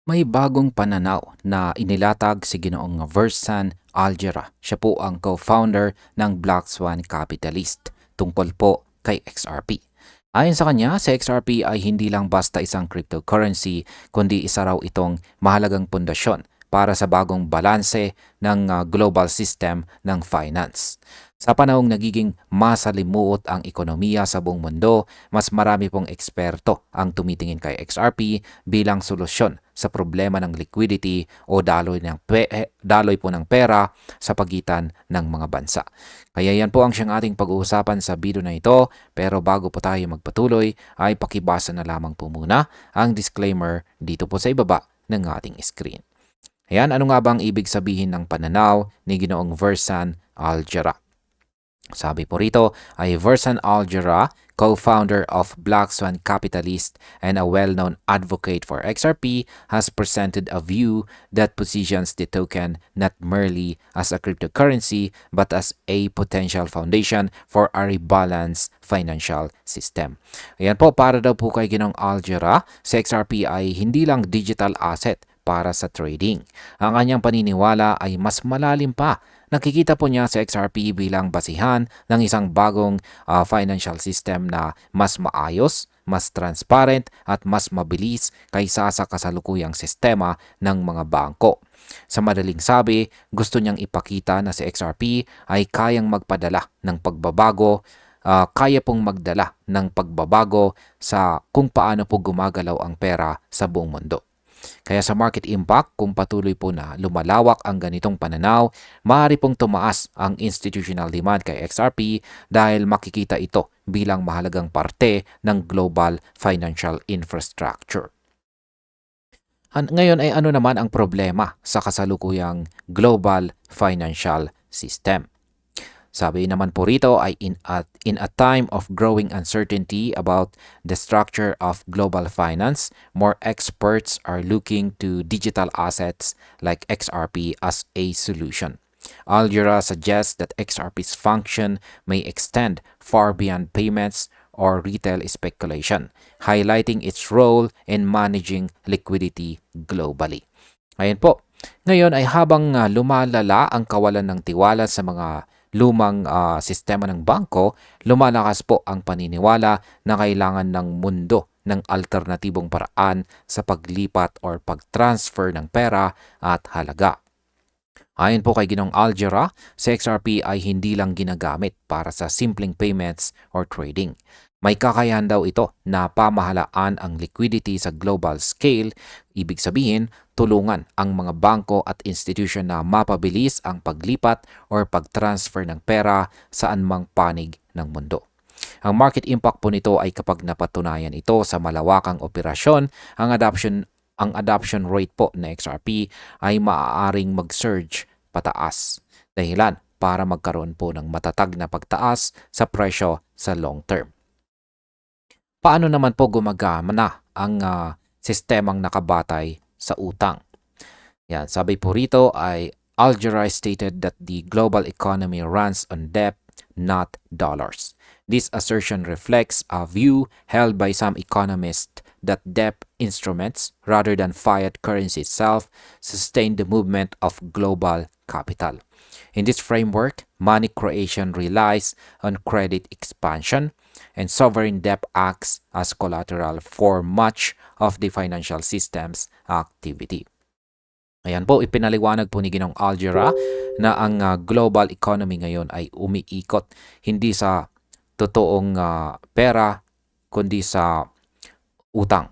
May bagong pananaw na inilatag si Ginoong Versan Algera. Siya po ang co-founder ng Black Swan Capitalist tungkol po kay XRP. Ayon sa kanya, si XRP ay hindi lang basta isang cryptocurrency, kundi isa raw itong mahalagang pundasyon para sa bagong balanse ng global system ng finance. Sa panahong nagiging masalimuot ang ekonomiya sa buong mundo, mas marami pong eksperto ang tumitingin kay XRP bilang solusyon sa problema ng liquidity o daloy po ng pera sa pagitan ng mga bansa. Kaya yan po ang siyang ating pag-uusapan sa video na ito, pero bago po tayo magpatuloy ay pakibasa na lamang po muna ang disclaimer dito po sa ibaba ng ating screen. Ayan, ano nga bang ibig sabihin ng pananaw ni Ginoong Versan Algera? Sabi po rito ay Versan Algera, co-founder of Black Swan Capitalist and a well-known advocate for XRP, has presented a view that positions the token not merely as a cryptocurrency but as a potential foundation for a rebalanced financial system. Ayan po, para daw po kay Ginong Algera, si XRP ay hindi lang digital asset para sa trading. Ang kanyang paniniwala ay mas malalim pa. Nakikita po niya sa XRP bilang basihan ng isang bagong financial system na mas maayos, mas transparent at mas mabilis kaysa sa kasalukuyang sistema ng mga bangko. Sa madaling sabi, gusto niyang ipakita na si XRP ay kayang magpadala ng pagbabago, kaya pong magdala ng pagbabago sa kung paano po gumagalaw ang pera sa buong mundo. Kaya sa market impact, kung patuloy po na lumalawak ang ganitong pananaw, maaari pong tumaas ang institutional demand kay XRP dahil makikita ito bilang mahalagang parte ng global financial infrastructure. Ngayon ay ano naman ang problema sa kasalukuyang global financial system? Sabi naman po rito ay in a time of growing uncertainty about the structure of global finance, more experts are looking to digital assets like XRP as a solution. Algera suggests that XRP's function may extend far beyond payments or retail speculation, highlighting its role in managing liquidity globally. Ayan po. Ngayon ay habang lumalala ang kawalan ng tiwala sa mga lumang sistema ng bangko, lumalakas po ang paniniwala na kailangan ng mundo ng alternatibong paraan sa paglipat or pag-transfer ng pera at halaga. Ayon po kay Ginong Algera, si XRP ay hindi lang ginagamit para sa simpleng payments or trading. May kakayahan daw ito na pamahalaan ang liquidity sa global scale, ibig sabihin, tulungan ang mga bangko at institusyon na mapabilis ang paglipat or pag-transfer ng pera saan mang panig ng mundo. Ang market impact po nito ay kapag napatunayan ito sa malawakang operasyon, ang adoption rate po na XRP ay maaaring mag-surge pataas. Dahilan para magkaroon po ng matatag na pagtaas sa presyo sa long term. Paano naman po gumagana ang sistemang nakabatay sa utang? Yan, sabi po rito ay Algera stated that the global economy runs on debt, not dollars. This assertion reflects a view held by some economists that debt instruments, rather than fiat currency itself, sustain the movement of global capital. In this framework, money creation relies on credit expansion, and sovereign debt acts as collateral for much of the financial system's activity. Ayan po, ipinaliwanag po ni Ginong Algera na ang global economy ngayon ay umiikot hindi sa totoong pera kundi sa utang.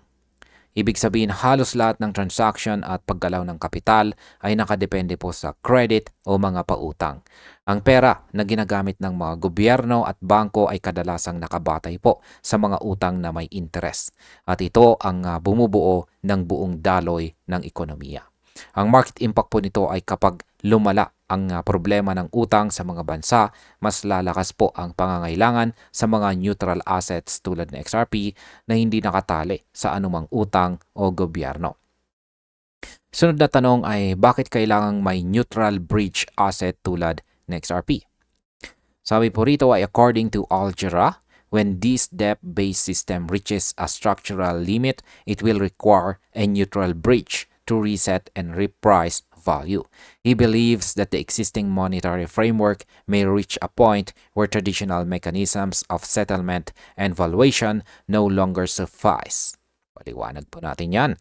Ibig sabihin halos lahat ng transaction at paggalaw ng kapital ay nakadepende po sa credit o mga pautang. Ang pera na ginagamit ng mga gobyerno at bangko ay kadalasang nakabatay po sa mga utang na may interest. At ito ang bumubuo ng buong daloy ng ekonomiya. Ang market impact po nito ay kapag lumala ang problema ng utang sa mga bansa, mas lalakas po ang pangangailangan sa mga neutral assets tulad ng XRP na hindi nakatali sa anumang utang o gobyerno. Sunod na tanong ay bakit kailangang may neutral bridge asset tulad ng XRP? Sabi po rito ay according to Algera, when this debt-based system reaches a structural limit, it will require a neutral bridge to reset and reprice value. He believes that the existing monetary framework may reach a point where traditional mechanisms of settlement and valuation no longer suffice. Paliwanag po natin yan.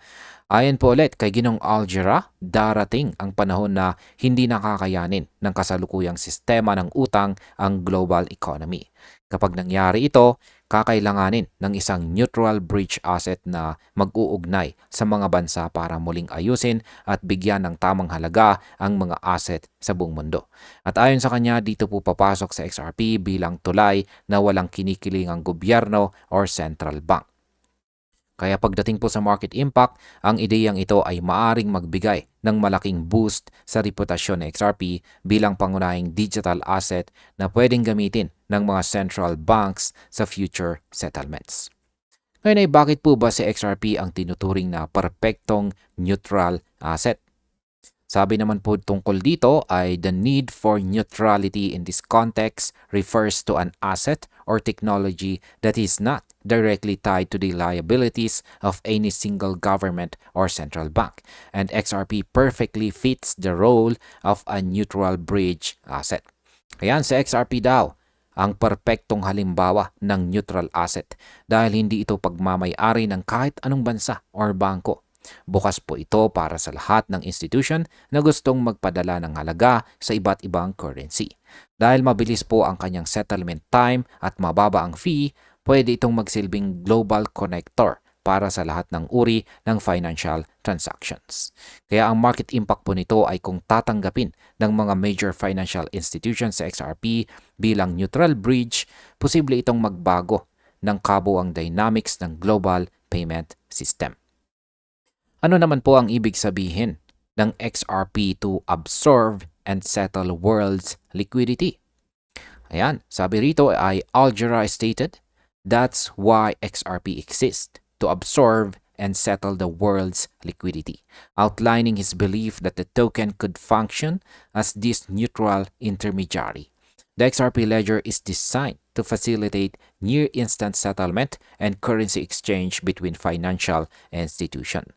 Ayon po ulit kay Ginong Algera, darating ang panahon na hindi nakakayanin ng kasalukuyang sistema ng utang ang global economy. Kapag nangyari ito, kakailanganin ng isang neutral bridge asset na mag-uugnay sa mga bansa para muling ayusin at bigyan ng tamang halaga ang mga asset sa buong mundo. At ayon sa kanya, dito po papasok sa XRP bilang tulay na walang kinikilingang gobyerno or central bank. Kaya pagdating po sa market impact, ang ideyang ito ay maaring magbigay ng malaking boost sa reputasyon ng XRP bilang pangunahing digital asset na pwedeng gamitin ng mga central banks sa future settlements. Ngayon ay bakit po ba si XRP ang tinuturing na perpektong neutral asset? Sabi naman po tungkol dito ay the need for neutrality in this context refers to an asset or technology that is not directly tied to the liabilities of any single government or central bank. And XRP perfectly fits the role of a neutral bridge asset. Ayan, sa XRP daw, ang perpektong halimbawa ng neutral asset dahil hindi ito pagmamay-ari ng kahit anong bansa or bangko. Bukas po ito para sa lahat ng institution na gustong magpadala ng halaga sa iba't ibang currency. Dahil mabilis po ang kanyang settlement time at mababa ang fee, pwede itong magsilbing global connector para sa lahat ng uri ng financial transactions. Kaya ang market impact po nito ay kung tatanggapin ng mga major financial institutions sa XRP bilang neutral bridge, posible itong magbago ng kabuuang dynamics ng global payment system. Ano naman po ang ibig sabihin ng XRP to absorb and settle world's liquidity? Ayan, sabi rito ay Algera stated, that's why XRP exists, to absorb and settle the world's liquidity, outlining his belief that the token could function as this neutral intermediary. The XRP ledger is designed to facilitate near-instant settlement and currency exchange between financial institutions.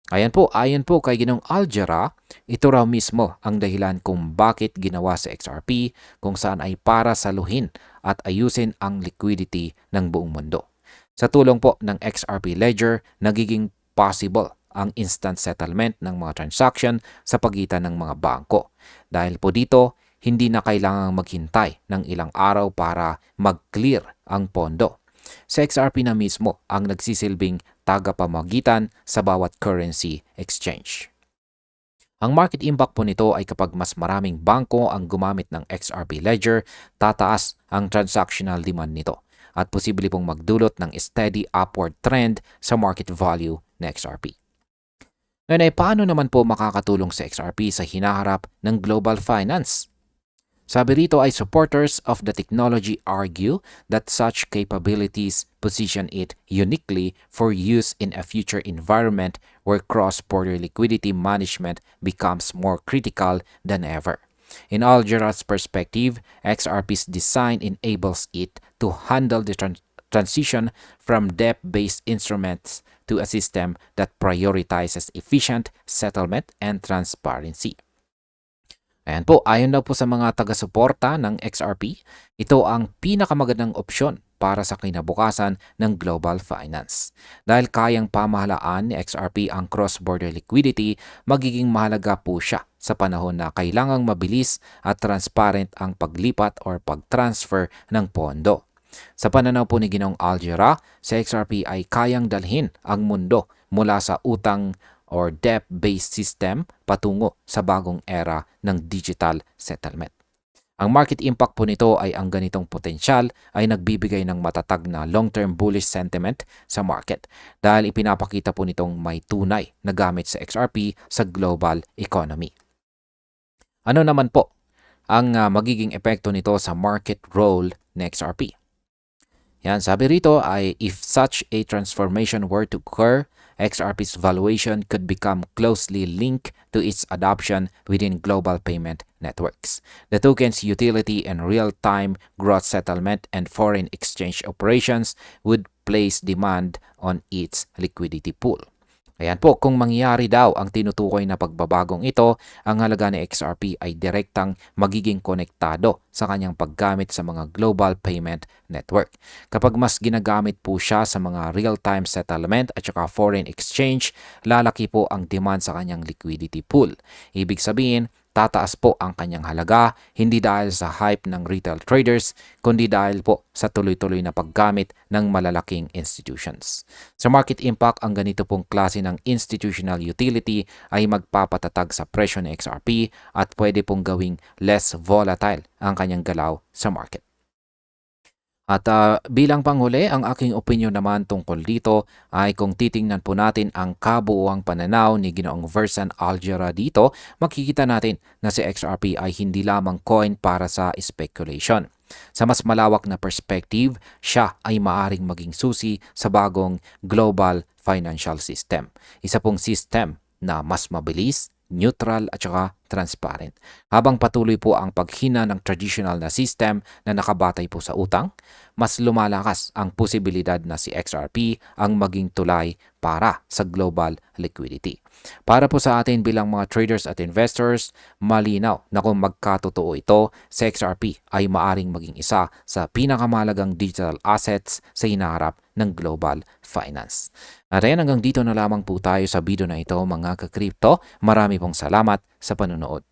Ayon po kay Ginong Algera, ito raw mismo ang dahilan kung bakit ginawa sa XRP kung saan ay para saluhin at ayusin ang liquidity ng buong mundo. Sa tulong po ng XRP Ledger, nagiging possible ang instant settlement ng mga transaction sa pagitan ng mga bangko. Dahil po dito, hindi na kailangang maghintay ng ilang araw para mag-clear ang pondo. Sa XRP na mismo ang nagsisilbing tagapamagitan sa bawat currency exchange. Ang market impact po nito ay kapag mas maraming bangko ang gumamit ng XRP Ledger, tataas ang transactional demand nito at posible pong magdulot ng steady upward trend sa market value ng XRP. Ngayon ay paano naman po makakatulong sa XRP sa hinaharap ng global finance? Sabi rito ay supporters of the technology argue that such capabilities position it uniquely for use in a future environment where cross-border liquidity management becomes more critical than ever. In Algera's perspective, XRP's design enables it to handle the transition from debt-based instruments to a system that prioritizes efficient settlement and transparency. Ayan po, ayon daw po sa mga taga-suporta ng XRP, ito ang pinakamagandang opsyon para sa kinabukasan ng global finance. Dahil kayang pamahalaan ni XRP ang cross-border liquidity, magiging mahalaga po siya sa panahon na kailangang mabilis at transparent ang paglipat or pag-transfer ng pondo. Sa pananaw po ni Ginong Algera, sa XRP ay kayang dalhin ang mundo mula sa utang or debt-based system patungo sa bagong era ng digital settlement. Ang market impact po nito ay ang ganitong potensyal ay nagbibigay ng matatag na long-term bullish sentiment sa market dahil ipinapakita po nitong may tunay na gamit sa XRP sa global economy. Ano naman po ang magiging epekto nito sa market role ng XRP? Yan, sabi rito ay if such a transformation were to occur, XRP's valuation could become closely linked to its adoption within global payment networks. The token's utility in real-time gross settlement and foreign exchange operations would place demand on its liquidity pool. Ayan po, kung mangyari daw ang tinutukoy na pagbabagong ito, ang halaga ni XRP ay direktang magiging konektado sa kanyang paggamit sa mga global payment network. Kapag mas ginagamit po siya sa mga real-time settlement at saka foreign exchange, lalaki po ang demand sa kanyang liquidity pool. Ibig sabihin, tataas po ang kanyang halaga, hindi dahil sa hype ng retail traders, kundi dahil po sa tuloy-tuloy na paggamit ng malalaking institutions. Sa market impact, ang ganito pong klase ng institutional utility ay magpapatatag sa presyo ng XRP at pwede pong gawing less volatile ang kanyang galaw sa market. At bilang panghuli, ang aking opinion naman tungkol dito ay kung titingnan po natin ang kabuuang pananaw ni Ginoong Versan Algera dito, makikita natin na si XRP ay hindi lamang coin para sa speculation. Sa mas malawak na perspective, siya ay maaring maging susi sa bagong global financial system. Isa pong system na mas mabilis, neutral at saka transparent. Habang patuloy po ang paghina ng traditional na system na nakabatay po sa utang, mas lumalakas ang posibilidad na si XRP ang maging tulay para sa global liquidity. Para po sa atin bilang mga traders at investors, malinaw na kung magkatotoo ito, si XRP ay maaring maging isa sa pinakamalagang digital assets sa hinaharap ng global finance. At ayan, hanggang dito na lamang po tayo sa video na ito mga ka-crypto. Marami pong salamat sa panonood.